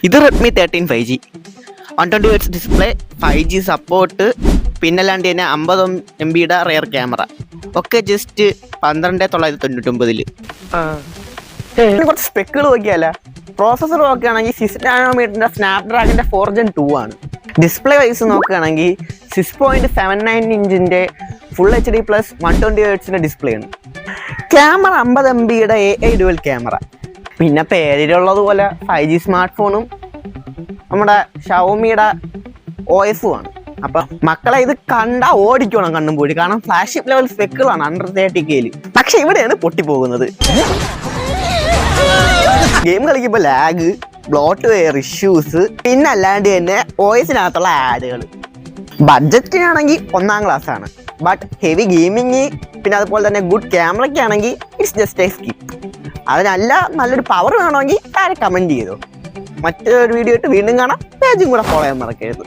ഇത് Redmi 13 5G 120 Hz display, 5G support, പിന്നല്ലാണ്ട് തന്നെ 50 MB റെയർ ക്യാമറ ഒക്കെ ജസ്റ്റ് 12,999. കുറച്ച് സ്പെക്കുകൾ നോക്കിയാല പ്രോസസ്സർ നോക്കുകയാണെങ്കിൽ 6 നാനോമീറ്ററിന്റെ സ്നാപ്ഡ്രാഗന്റെ 4 Gen 2 ആണ്. ഡിസ്പ്ലേ വൈസ് നോക്കുകയാണെങ്കിൽ 6.79 ഇഞ്ചിന്റെ full HD plus 120 Hz display ആണ്. Camera 50 MB AI dual camera. പിന്നെ പേരിലുള്ളതുപോലെ 5G സ്മാർട്ട് ഫോണും നമ്മുടെ ഷവോമിയുടെ OS ആണ്. അപ്പൊ മക്കളെ ഇത് കണ്ടാ ഓടിക്കണം കണ്ണും പോയി, കാരണം ഫ്ലാഗ്ഷിപ്പ് ലെവൽ സ്പെക്കുകളാണ് അണ്ടർ 30K. പക്ഷെ ഇവിടെയാണ് പൊട്ടിപ്പോകുന്നത്. ഗെയിം കളിക്കുമ്പോൾ ലാഗ്, ബ്ലോട്ട് വെയർ ഇഷ്യൂസ്, പിന്നെ അല്ലാണ്ട് തന്നെ OS-നകത്തുള്ള ആഡുകൾ. ബഡ്ജറ്റിനാണെങ്കിൽ 1ാം ക്ലാസ് ആണ്. ബട്ട് ഹെവി ഗെയിമിങ് പിന്നെ അതുപോലെ തന്നെ ഗുഡ് ക്യാമറയ്ക്കാണെങ്കിൽ ഇറ്റ്സ് ജസ്റ്റ് എ സ്കിപ്പ്. അതിനല്ല നല്ലൊരു പവർ വേണമെങ്കിൽ താഴെ കമൻറ്റ് ചെയ്തോ. മറ്റൊരു വീഡിയോ ആയിട്ട് വീണ്ടും കാണാം. പേജും കൂടെ ഫോളോ ചെയ്യാൻ മറക്കരുത്.